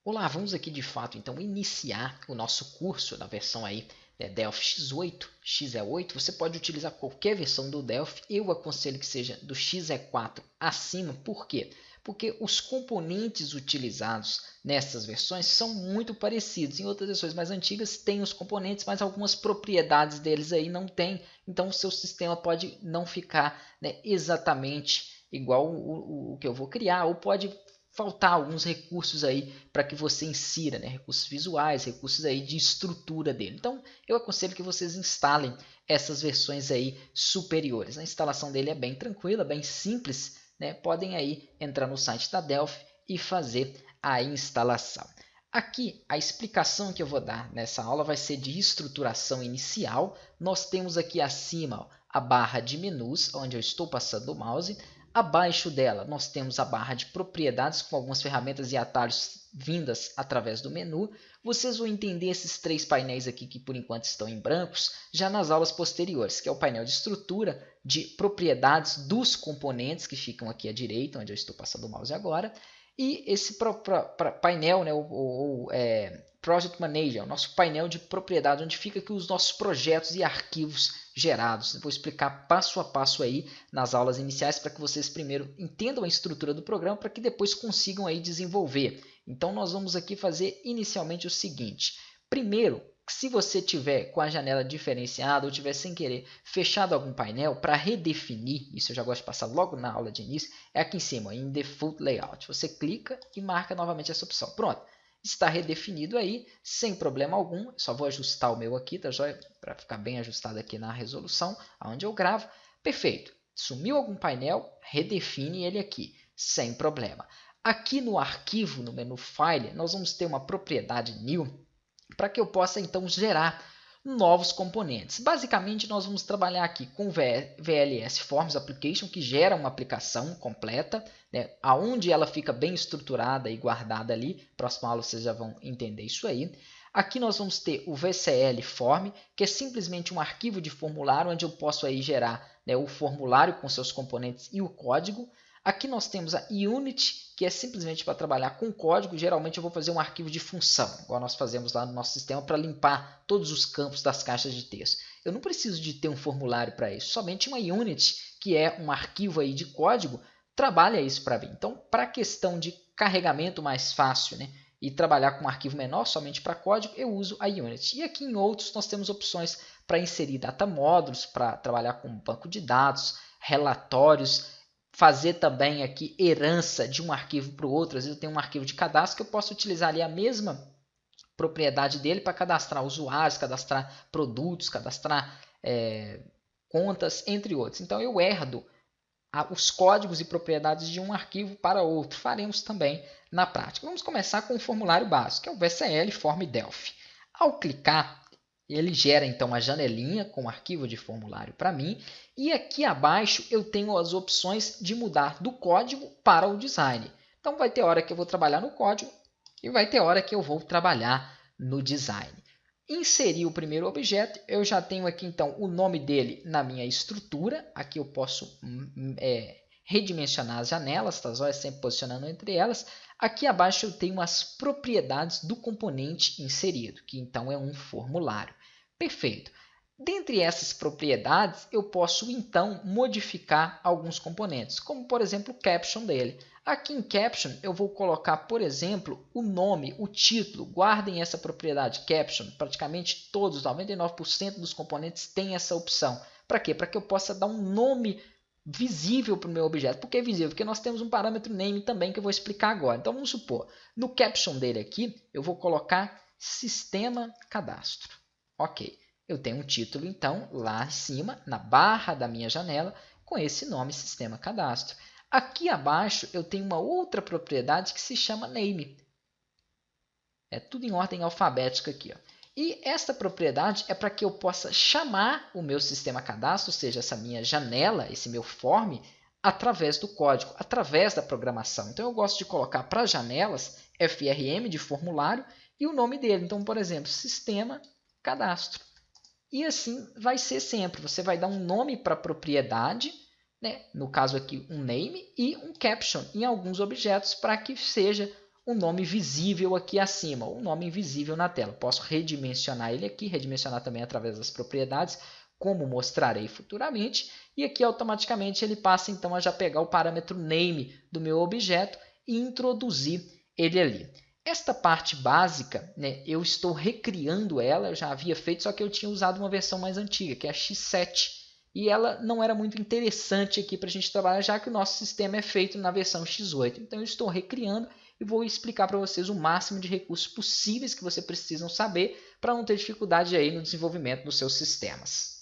Olá, vamos aqui de fato então iniciar o nosso curso na versão aí Delphi X8, X é 8. Você pode utilizar qualquer versão do Delphi. Eu aconselho que seja do XE4 acima. Por quê? Porque os componentes utilizados nessas versões são muito parecidos. Em outras versões mais antigas tem os componentes, mas algumas propriedades deles aí não tem. Então o seu sistema pode não ficar, né, exatamente igual o que eu vou criar, ou pode faltar alguns recursos aí para que você insira, né? Recursos visuais, recursos aí de estrutura dele. Então, eu aconselho que vocês instalem essas versões aí superiores. A instalação dele é bem tranquila, bem simples, né? Podem aí entrar no site da Delphi e fazer a instalação. Aqui, a explicação que eu vou dar nessa aula vai ser de estruturação inicial. Nós temos aqui acima, ó, a barra de menus, onde eu estou passando o mouse. Abaixo dela, nós temos a barra de propriedades com algumas ferramentas e atalhos vindas através do menu. Vocês vão entender esses três painéis aqui que por enquanto estão em brancos já nas aulas posteriores, que é o painel de estrutura, de propriedades dos componentes que ficam aqui à direita, onde eu estou passando o mouse agora, e esse painel, né, Project Manager, o nosso painel de propriedade, onde fica aqui os nossos projetos e arquivos gerados. Eu vou explicar passo a passo aí nas aulas iniciais para que vocês primeiro entendam a estrutura do programa para que depois consigam aí desenvolver. Então nós vamos aqui fazer inicialmente o seguinte. Primeiro, se você tiver com a janela diferenciada ou tiver sem querer fechado algum painel, para redefinir, isso eu já gosto de passar logo na aula de início, é aqui em cima, em Default Layout. Você clica e marca novamente essa opção. Pronto, está redefinido aí, sem problema algum. Só vou ajustar o meu aqui, tá joia? Para ficar bem ajustado aqui na resolução, onde eu gravo. Perfeito. Sumiu algum painel, redefine ele aqui, sem problema. Aqui no arquivo, no menu File, nós vamos ter uma propriedade New, para que eu possa então gerar novos componentes. Basicamente, nós vamos trabalhar aqui com o VLS Forms Application, que gera uma aplicação completa, né, onde ela fica bem estruturada e guardada ali. Próxima aula vocês já vão entender isso aí. Aqui nós vamos ter o VCL Form, que é simplesmente um arquivo de formulário, onde eu posso aí gerar, né, o formulário com seus componentes e o código. Aqui nós temos a Unit, que é simplesmente para trabalhar com código. Geralmente eu vou fazer um arquivo de função, igual nós fazemos lá no nosso sistema, para limpar todos os campos das caixas de texto. Eu não preciso de ter um formulário para isso, somente uma Unit, que é um arquivo aí de código, trabalha isso para mim. Então, para a questão de carregamento mais fácil, né, e trabalhar com um arquivo menor somente para código, eu uso a Unity. E aqui em outros nós temos opções para inserir data módulos, para trabalhar com banco de dados, relatórios, fazer também aqui herança de um arquivo para o outro. Às vezes eu tenho um arquivo de cadastro que eu posso utilizar ali a mesma propriedade dele para cadastrar usuários, cadastrar produtos, cadastrar contas, entre outros. Então eu herdo os códigos e propriedades de um arquivo para outro. Faremos também na prática. Vamos começar com o formulário básico, que é o VCL Form Delphi. Ao clicar, ele gera então a janelinha com o arquivo de formulário para mim, e aqui abaixo eu tenho as opções de mudar do código para o design. Então vai ter hora que eu vou trabalhar no código e vai ter hora que eu vou trabalhar no design. Inserir o primeiro objeto, eu já tenho aqui então o nome dele na minha estrutura. Aqui eu posso redimensionar as janelas, tá? Sempre posicionando entre elas. Aqui abaixo eu tenho as propriedades do componente inserido, que então é um formulário. Perfeito. Dentre essas propriedades, eu posso então modificar alguns componentes, como por exemplo o caption dele. Aqui em caption eu vou colocar, por exemplo, o nome, o título. Guardem essa propriedade caption. Praticamente todos, 99% dos componentes têm essa opção. Para quê? Para que eu possa dar um nome visível para o meu objeto. Por que visível? Porque nós temos um parâmetro name também que eu vou explicar agora. Então vamos supor, no caption dele aqui, eu vou colocar sistema cadastro. Ok. Eu tenho um título, então, lá em cima, na barra da minha janela, com esse nome sistema cadastro. Aqui abaixo eu tenho uma outra propriedade que se chama name. É tudo em ordem alfabética aqui, ó. E esta propriedade é para que eu possa chamar o meu sistema cadastro, ou seja, essa minha janela, esse meu form, através do código, através da programação. Então eu gosto de colocar para janelas FRM de formulário e o nome dele. Então, por exemplo, sistema cadastro. E assim vai ser sempre. Você vai dar um nome para a propriedade, né? No caso aqui um name, e um caption em alguns objetos para que seja um nome visível aqui acima, um nome invisível na tela. Posso redimensionar ele aqui, redimensionar também através das propriedades, como mostrarei futuramente, e aqui automaticamente ele passa então a já pegar o parâmetro name do meu objeto e introduzir ele ali. Esta parte básica, né, eu estou recriando ela, eu já havia feito, só que eu tinha usado uma versão mais antiga, que é a X7, e ela não era muito interessante aqui para a gente trabalhar, já que o nosso sistema é feito na versão X8. Então eu estou recriando e vou explicar para vocês o máximo de recursos possíveis que vocês precisam saber para não ter dificuldade aí no desenvolvimento dos seus sistemas.